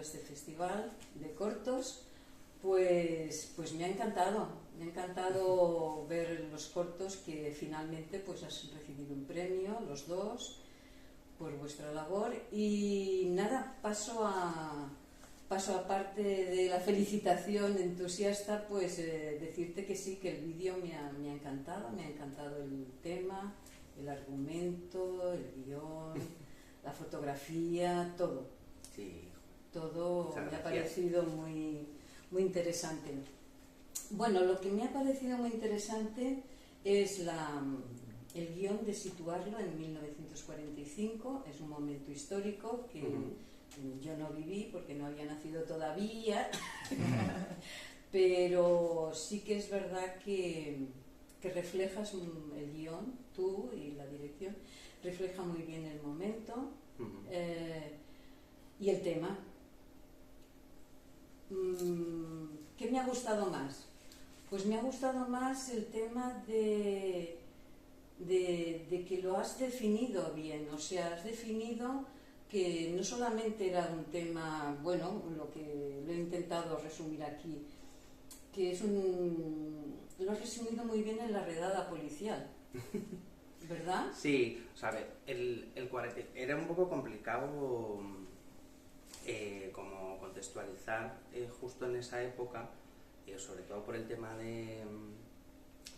este festival de cortos, pues me ha encantado ver los cortos que finalmente pues has recibido un premio, los dos, por vuestra labor. Y nada, paso aparte de la felicitación entusiasta, pues decirte que sí, que el vídeo me ha encantado el tema, el argumento, el guión, la fotografía, todo. Sí. Todo me ha parecido muy, muy interesante. Bueno, lo que me ha parecido muy interesante es el guión de situarlo en 1945, es un momento histórico que yo no viví porque no había nacido todavía, pero sí que es verdad que reflejas el guión, tú y la dirección, refleja muy bien el momento y el tema. ¿Qué me ha gustado más? Pues me ha gustado más el tema de que lo has definido bien, o sea, has definido que no solamente era un tema, bueno, lo que lo he intentado resumir aquí, que lo has resumido muy bien en la redada policial, ¿verdad? Sí, o sea, el 40 era un poco complicado como contextualizar justo en esa época, sobre todo por el tema de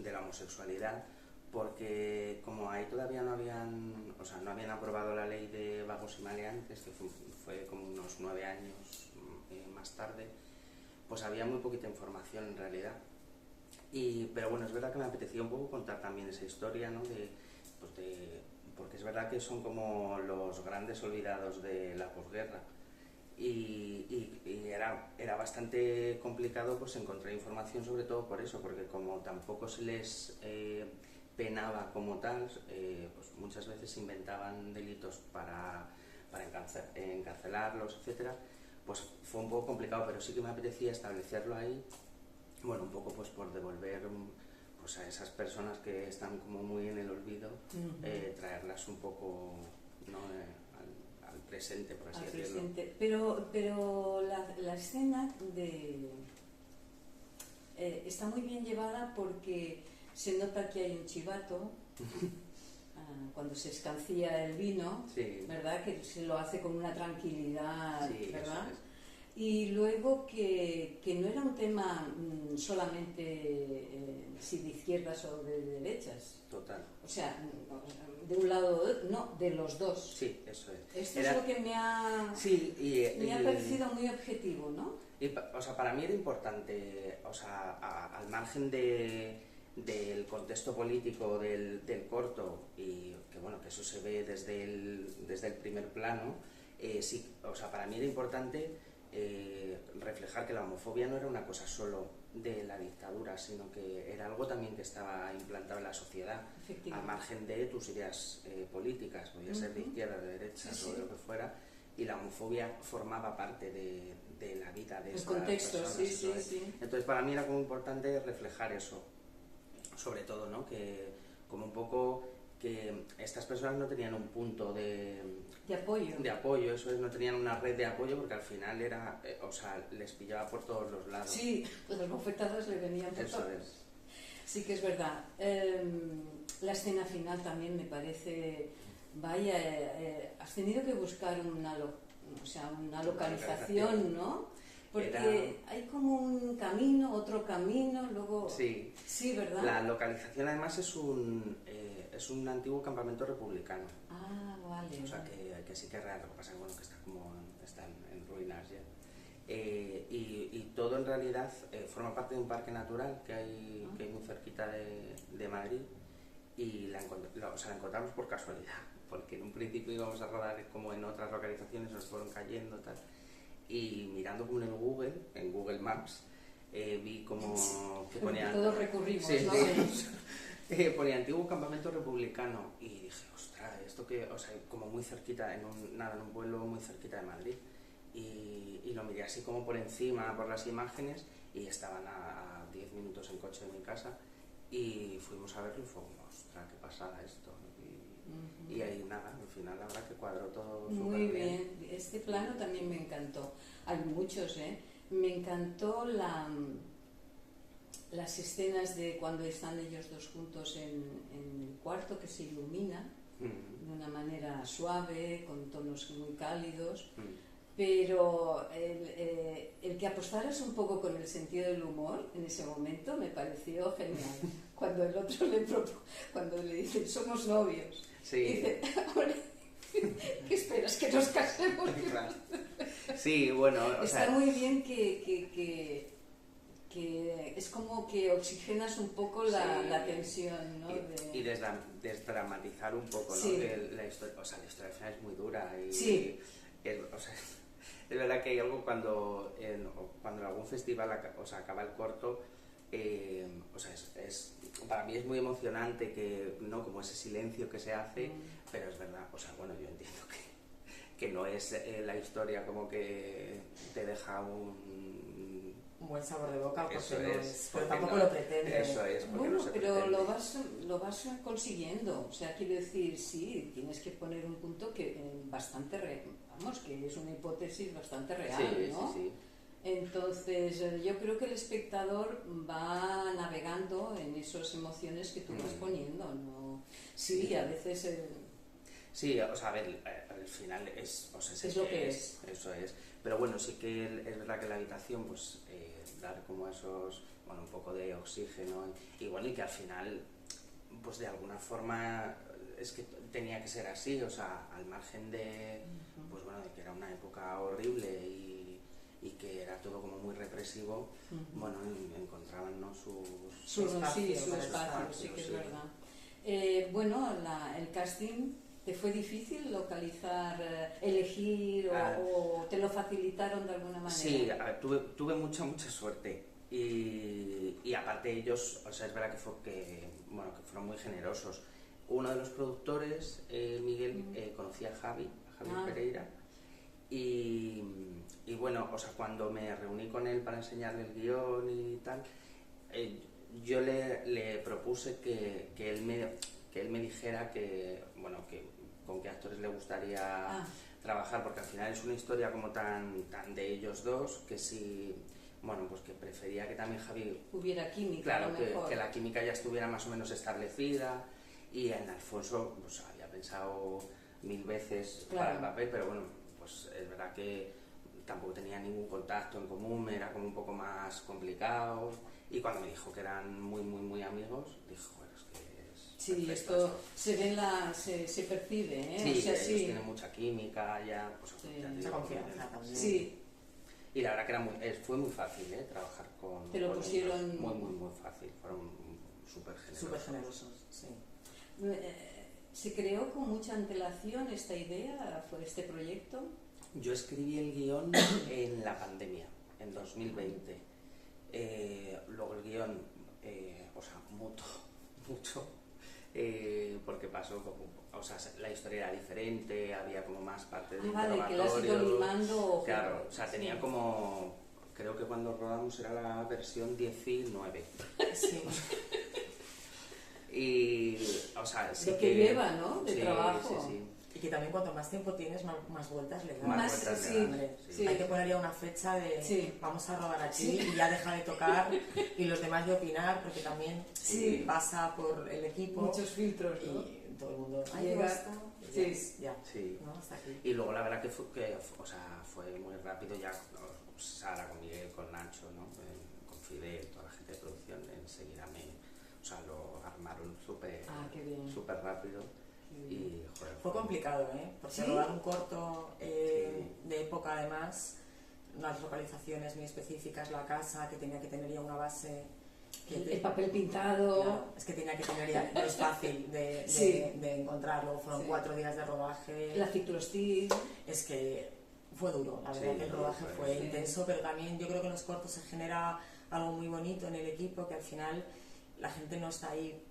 la homosexualidad, porque como ahí todavía no habían aprobado la ley de vagos y maleantes, que fue como unos 9 años más tarde, pues había muy poquita información en realidad. Pero bueno, es verdad que me apetecía un poco contar también esa historia, ¿no? Porque es verdad que son como los grandes olvidados de la posguerra. Y era bastante complicado pues encontrar información, sobre todo por eso, porque como tampoco se les penaba como tal, pues muchas veces se inventaban delitos para encarcelarlos, etcétera. Pues fue un poco complicado, pero sí que me apetecía establecerlo ahí, bueno, un poco pues por devolver pues a esas personas que están como muy en el olvido, traerlas un poco, ¿no? al presente, por así decirlo. Presente. Pero la escena está muy bien llevada porque se nota que hay un chivato cuando se escancía el vino, sí, ¿verdad? Que se lo hace con una tranquilidad, sí, ¿verdad? Y luego que no era un tema solamente si de izquierdas o de derechas. Total. O sea, de un lado, no, de los dos. Sí, eso es. Esto es lo que me ha parecido muy objetivo, ¿no? O sea, para mí era importante, o sea, al margen del contexto político del corto, y que bueno, que eso se ve desde el primer plano, sí, o sea, para mí era importante reflejar que la homofobia no era una cosa solo de la dictadura, sino que era algo también que estaba implantado en la sociedad, al margen de tus ideas políticas, podía ser de izquierda, de derecha, o de lo que fuera, y la homofobia formaba parte de la vida de estas personas. Entonces para mí era como importante reflejar eso, sobre todo, ¿no? Que como un poco que estas personas no tenían un punto de apoyo, eso es, no tenían una red de apoyo, porque al final era, o sea, les pillaba por todos los lados. Sí, los bofetadas le venían por todos. Sí que es verdad. La escena final también me parece, vaya, has tenido que buscar una localización, ¿no? Porque hay como un camino, otro camino, luego... Sí, ¿verdad? La localización además es un antiguo campamento republicano. Ah, vale. O sea, que sí que es real, lo que pasa es bueno, que está en ruinas ya. Y todo en realidad forma parte de un parque natural que hay muy cerquita de Madrid, y la encontramos por casualidad, porque en un principio íbamos a rodar como en otras localizaciones, nos fueron cayendo tal, y mirando como en Google Maps, vi como que ponía... Todos recurrimos, sí, ¿no? Ponía antiguo campamento republicano, y dije, ostras, esto que, o sea, como muy cerquita, en un pueblo muy cerquita de Madrid, y lo miré así como por encima, por las imágenes, y estaban a 10 minutos en coche de mi casa, y fuimos a verlo y fue como, ostras, qué pasada esto, Y ahí nada, al final la verdad que cuadró todo Muy súper bien. Este plano también me encantó. Hay muchos, ¿eh? Me encantó las escenas de cuando están ellos dos juntos en el cuarto, que se ilumina de una manera suave, con tonos muy cálidos. Pero el que apostaras un poco con el sentido del humor en ese momento me pareció genial. Cuando el otro cuando le dice, somos novios, Sí. dice, ahora, ¿qué esperas? ¿Que nos casemos? Claro. Sí, bueno, o Está sea, muy bien que es como que oxigenas un poco la tensión, ¿no? y desdramatizar un poco, ¿no? Sí. Que la historia, o sea, la historia al final es muy dura y, Sí. o sea, es verdad que hay algo cuando en algún festival acaba el corto, o sea, para mí es muy emocionante que, ¿no? Como ese silencio que se hace, pero es verdad, o sea, bueno, yo entiendo que no es la historia como que te deja un buen sabor de boca, porque eso no es, es, pero porque tampoco no, lo pretende. Eso es, porque Bueno, no se pero pretende. lo vas consiguiendo. O sea, quiero decir, sí, tienes que poner un punto que bastante vamos, que es una hipótesis bastante real, Sí, ¿no? sí, sí. Entonces, yo creo que el espectador va navegando en esas emociones que tú vas poniendo, ¿no? Sí, Sí. a veces Sí, o sea, a ver, al final es lo que es. Eso es. Pero bueno, sí que es verdad que la habitación, pues, dar como esos, bueno, un poco de oxígeno y bueno, y que al final, pues de alguna forma es que tenía que ser así, o sea, al margen de, pues bueno, de que era una época horrible y que era todo como muy represivo, bueno, encontraban, ¿no? Su espacio, espacio, sí que es sí. verdad. Bueno, el casting, ¿te fue difícil localizar, elegir o te lo facilitaron de alguna manera? Sí, a ver, tuve mucha suerte y aparte ellos, o sea, es verdad que fueron muy generosos. Uno de los productores, Miguel, conocía a Javi Pereira y bueno, o sea, cuando me reuní con él para enseñarle el guión y tal, yo le propuse que él me dijera con qué actores le gustaría trabajar, porque al final es una historia como tan de ellos dos, que sí, bueno, pues que prefería que también Javi hubiera química, claro, a lo mejor. que la química ya estuviera más o menos establecida, y en Alfonso pues había pensado 1000 veces para el papel, pero bueno, pues es verdad que tampoco tenía ningún contacto en común, era como un poco más complicado, y cuando me dijo que eran muy amigos, dije, bueno, es que es sí, perfecto, esto se ve se percibe, ¿eh? sí, o sea, ellos sí. tienen mucha química ya, pues Sí, ya te mucha digo, confianza también. Sí. y la verdad que fue muy fácil trabajar con Te lo con pusieron ellos. Muy fácil, fueron súper generosos. Súper generosos, sí. ¿Se creó con mucha antelación esta idea, este proyecto? Yo escribí el guión en la pandemia, en 2020. Luego el guión, o sea, mucho, porque pasó o sea, la historia era diferente, había como más parte de Vale, que la has ido limando. Claro, o sea, tenía como, creo que cuando rodamos era la versión 19. Sí. Y, o sea, sí lo que lleva, ¿no? De sí, trabajo. Sí. Y que también cuanto más tiempo tienes, más vueltas le das. Más vueltas le das, sí. Hay que poner ya una fecha de Sí. vamos a rodar aquí y ya deja de tocar y los demás de opinar, porque también pasa por el equipo. Muchos filtros, ¿no? Y todo el mundo llega. Ya, Sí. ¿no? Hasta aquí. Y luego la verdad que o sea, fue muy rápido ya, Sara, con Miguel, con Nacho, ¿no? Con Fidel, toda la gente de producción, enseguida o sea, lo armaron súper rápido. Y, joder, Fue complicado, porque ¿Sí? rodar un corto de época, además, unas localizaciones muy específicas, la casa, que tenía que tener ya una base. El papel pintado. Claro, es que tenía que tener ya, no es fácil de encontrarlo, fueron 4 días de rodaje. La ciclostil. Es que fue duro, la verdad que el rodaje fue intenso, pero también yo creo que en los cortos se genera algo muy bonito en el equipo, que al final la gente no está ahí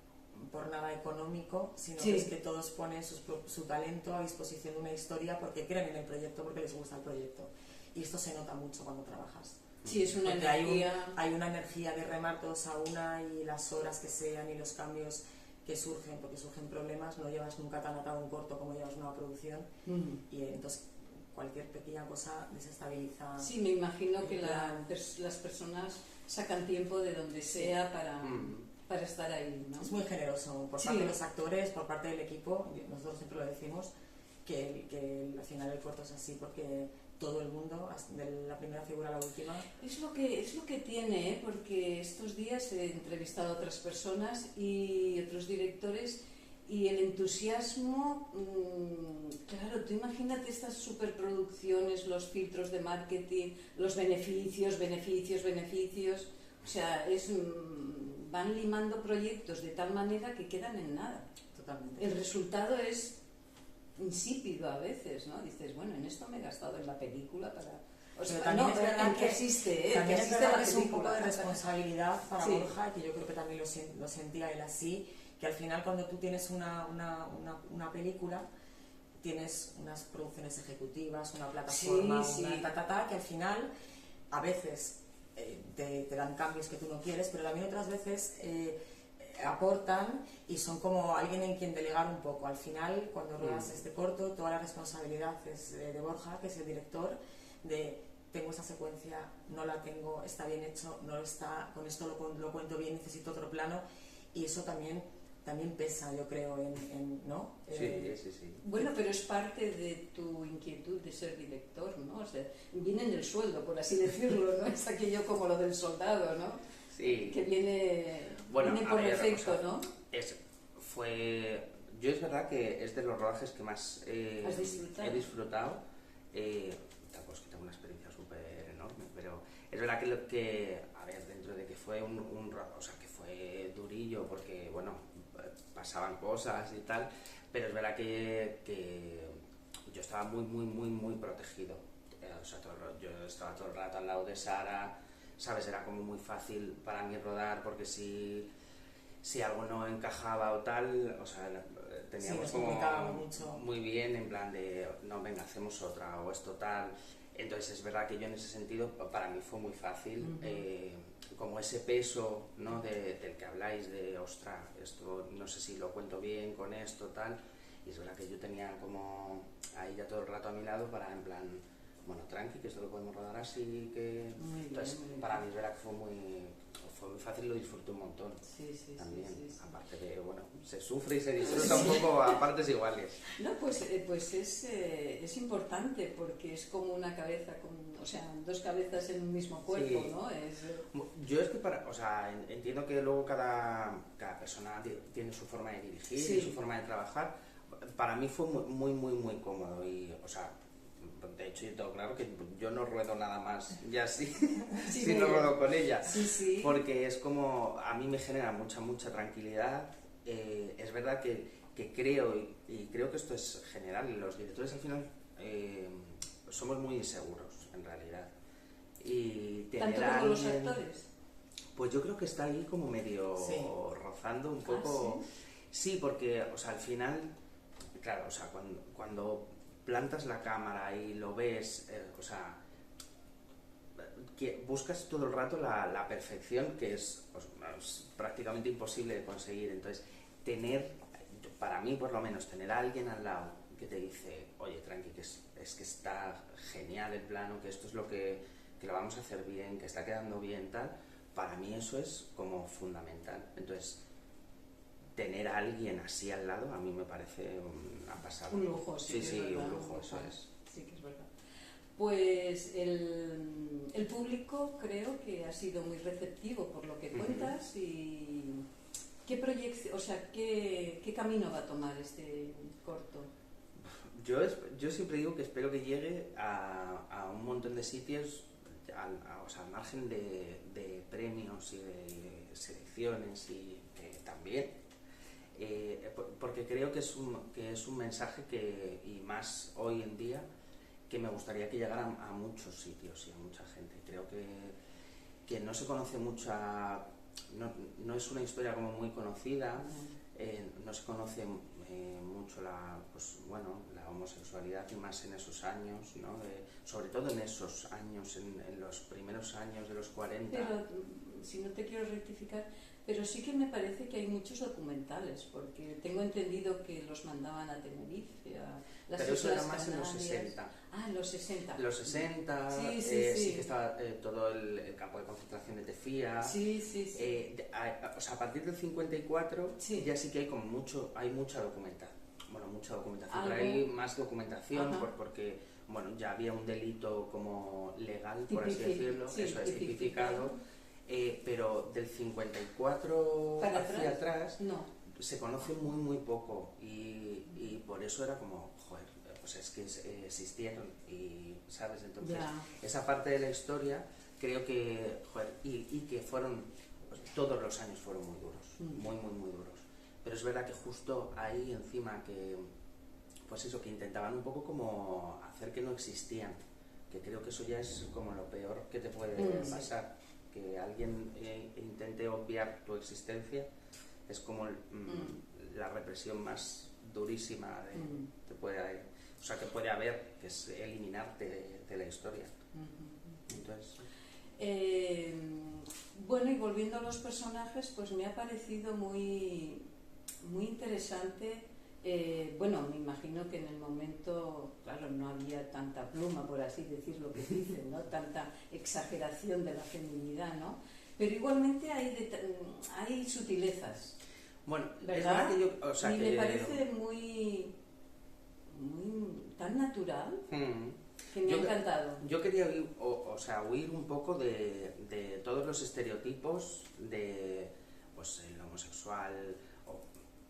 por nada económico, sino que es que todos ponen su talento a disposición de una historia porque creen en el proyecto, porque les gusta el proyecto. Y esto se nota mucho cuando trabajas. Sí, es una porque energía. Hay una energía de remar todos a una, y las horas que sean y los cambios que surgen, porque surgen problemas, no llevas nunca tan atado un corto como llevas una producción, y entonces cualquier pequeña cosa desestabiliza. Sí, me imagino que las personas sacan tiempo de donde sea para estar ahí, ¿no? Es muy generoso por parte de los actores, por parte del equipo. Nosotros siempre lo decimos, que al final el corto es así porque todo el mundo, de la primera figura a la última. Es lo que tiene, porque estos días he entrevistado a otras personas y otros directores, y el entusiasmo, claro, tú imagínate estas superproducciones, los filtros de marketing, los beneficios, o sea, van limando proyectos de tal manera que quedan en nada. Totalmente. El resultado es insípido a veces, ¿no? Dices, bueno, en esto me he gastado en la película para... O sea, también no, es verdad que existe, también que es existe verdad la que es un poco película. de responsabilidad para Sí. Borja, que yo creo que también lo sentía él así, que al final cuando tú tienes una película, tienes unas producciones ejecutivas, una plataforma, Sí, una sí. que al final a veces te dan cambios que tú no quieres, pero también otras veces aportan y son como alguien en quien delegar un poco. Al final, cuando ruedas este corto, toda la responsabilidad es de Borja, que es el director, de tengo esta secuencia, no la tengo, está bien hecho, no lo está, con esto lo cuento bien, necesito otro plano, y eso también pesa, yo creo, ¿no? Sí. Bueno, pero es parte de tu inquietud de ser director, ¿no? O sea, viene en el sueldo, por así decirlo, ¿no? Es aquello como lo del soldado, ¿no? Sí. Que viene Bueno, por a ver, defecto, o sea, ¿no? Yo es verdad que es de los rodajes que más ¿Has disfrutado? he disfrutado. Tampoco es que tengo una experiencia súper enorme, pero es verdad a ver, dentro de que fue o sea, que fue durillo porque, bueno, pasaban cosas y tal, pero es verdad que yo estaba muy protegido. O sea, yo estaba todo el rato al lado de Sara, ¿sabes? Era como muy fácil para mí rodar porque si algo no encajaba o tal, o sea, teníamos como mucho. muy bien en plan de, no, venga, hacemos otra o esto tal. Entonces es verdad que yo en ese sentido para mí fue muy fácil, como ese peso, ¿no? del que habláis, de, ostras, esto no sé si lo cuento bien con esto tal, y es verdad que yo tenía como ahí ya todo el rato a mi lado para en plan, bueno, tranqui, que esto lo podemos rodar así, que... Muy bien, Entonces muy bien. para mí es verdad que fue muy fácil y lo disfruté un montón. Sí, También, sí. aparte de, bueno, se sufre y se disfruta un poco a partes iguales. No, pues es importante porque es como una cabeza, o sea, dos cabezas en un mismo cuerpo, Sí. ¿no? Yo es que o sea, entiendo que luego cada persona tiene su forma de dirigir Sí. y su forma de trabajar. Para mí fue muy cómodo y, o sea, de hecho yo tengo claro que yo no ruedo nada más ya sí, si no ruedo con ella, Sí. porque es como, a mí me genera mucha tranquilidad. Es verdad que creo, y creo que esto es general, los directores al final somos muy inseguros en realidad, y tener ¿Tanto a como los alguien, actores? pues yo creo que está ahí como medio Sí. rozando un poco. ¿Sí? Sí, porque, o sea, al final, claro, o sea, cuando plantas la cámara y lo ves, o sea, que buscas todo el rato la perfección, que es prácticamente imposible de conseguir. Entonces, para mí por lo menos, tener a alguien al lado que te dice, oye, tranqui, que es que está genial el plano, que esto es lo que lo vamos a hacer bien, que está quedando bien, tal, para mí eso es como fundamental. Entonces, tener a alguien así al lado a mí me parece una pasada. Un lujo, sí. Sí, que es verdad, un lujo, eso es. Sí que es verdad. Pues el público creo que ha sido muy receptivo por lo que cuentas. Y ¿qué proyección, o sea, qué camino va a tomar este corto? Yo siempre digo que espero que llegue a un montón de sitios, o sea, al margen de premios y de selecciones y también. Porque creo que es un mensaje y más hoy en día, que me gustaría que llegara a muchos sitios y a mucha gente. Creo que no se conoce no es una historia como muy conocida, no se conoce mucho la homosexualidad, y más en esos años, ¿no? Sobre todo en esos años, en los primeros años de los 40. Pero, si no te quiero rectificar, pero sí que me parece que hay muchos documentales, porque tengo entendido que los mandaban a Tenerife, a las pero eso era Islas más en los Canarias. 60. Ah, en los 60. Los 60, Sí, sí que estaba todo el campo de concentración de Tefía. Sí. O sea, a partir del 54 Sí. ya sí que hay como hay mucha documentación. Bueno, mucha documentación, pero ¿Algo? hay más documentación Ajá. porque bueno, ya había un delito como legal, por así Tipifi- decirlo, sí, eso es tipificado. tipificado, pero del 54 ¿Para hacia atrás No. se conoce muy poco y por eso era como, joder, pues es que existieron y, ¿sabes? Entonces, Ya. esa parte de la historia creo que, joder, y que fueron, pues, todos los años fueron muy duros, muy duros. Pero es verdad que justo ahí encima que, pues eso, que intentaban un poco como hacer que no existían, que creo que eso ya es como lo peor que te puede pasar, que alguien intente obviar tu existencia, es como la represión más durísima que puede haber, o sea, que puede haber, que es eliminarte de la historia. Entonces, bueno, y volviendo a los personajes, pues me ha parecido muy interesante. Bueno, me imagino que en el momento, claro, no había tanta pluma, por así decir lo que dicen, ¿no? Tanta exageración de la feminidad, ¿no? Pero igualmente hay sutilezas. bueno, ¿Verdad? es verdad que yo, o sea, y que me parece muy tan natural que me ha encantado. Yo quería huir un poco de todos los estereotipos de, pues, el homosexual o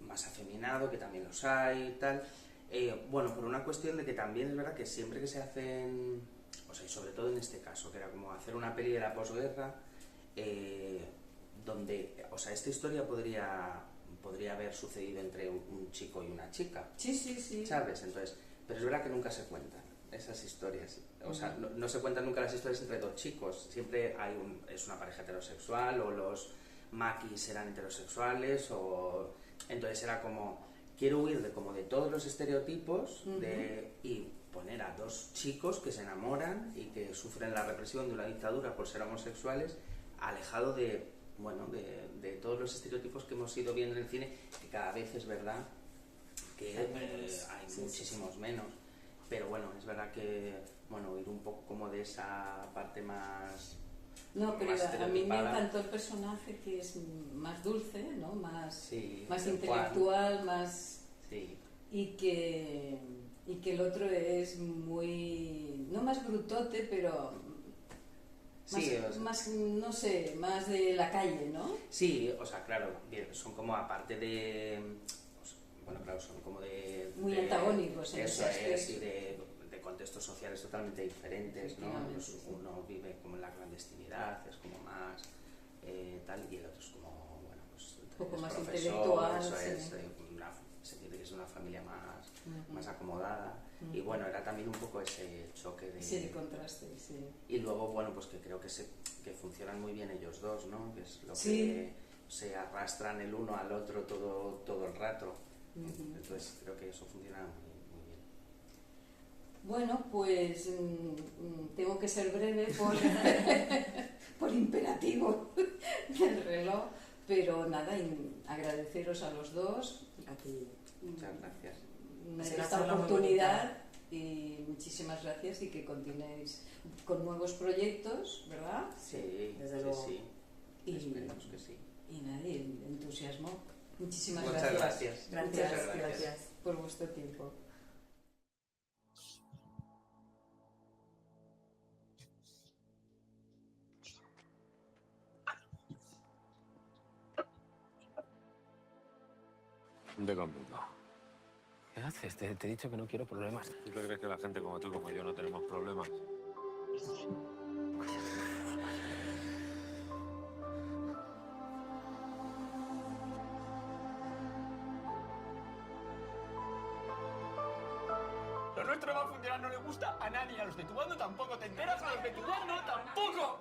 más afeminado, que también los hay y tal. Bueno, por una cuestión de que también es verdad que siempre que se hacen, o sea, y sobre todo en este caso, que era como hacer una peli de la posguerra, donde, o sea, esta historia podría haber sucedido entre un chico y una chica. Sí. ¿Sabes? Entonces, pero es verdad que nunca se cuentan esas historias. O sea, no se cuentan nunca las historias entre dos chicos. Siempre es una pareja heterosexual, o los maquis eran heterosexuales, o entonces era como, quiero huir de todos los estereotipos y poner a dos chicos que se enamoran y que sufren la represión de una dictadura por ser homosexuales, alejado de todos los estereotipos que hemos ido viendo en el cine, que cada vez es verdad que hay muchísimos menos, pero bueno, es verdad que, bueno, ir un poco como de esa parte más... No, pero más a mí me estereotipada. encantó el personaje, que es más dulce, ¿no? Más Sí, intelectual, Juan. más... Sí. Y que el otro es muy... no más brutote, pero... Sí, más, no sé, más de la calle, ¿no? Sí, o sea, claro, bien, son como aparte de... Bueno, claro, son como de... Muy antagónicos en eso ese es, y aspecto. de contextos sociales totalmente diferentes, ¿no? Pues uno vive como en la clandestinidad, es como más tal, y el otro es como, bueno, pues... Un poco es más profesor, intelectual, eso sí. es, se entiende que es una familia más acomodada, y bueno, era también un poco ese choque de... Sí, el contraste, sí. Y luego, bueno, pues que creo que funcionan muy bien ellos dos, ¿no? Que es lo Sí. que se arrastran el uno al otro todo el rato. Entonces creo que eso funciona muy bien. Bueno, pues tengo que ser breve por imperativo del reloj, pero nada, agradeceros a los dos A ti. Muchas gracias. esta oportunidad y muchísimas gracias, y que continuéis con nuevos proyectos, ¿verdad? Sí, desde luego. sí. Y, Esperemos que sí. y nada, y el entusiasmo. Muchísimas Muchas gracias. gracias. Gracias. Por vuestro tiempo. De conmigo. ¿Qué haces? Te he dicho que no quiero problemas. ¿Tú te crees que la gente como tú y como yo no tenemos problemas? Lo nuestro va a funcionar, no le gusta a nadie. A los de tu bando tampoco. ¿Te enteras? A los de tu bando tampoco.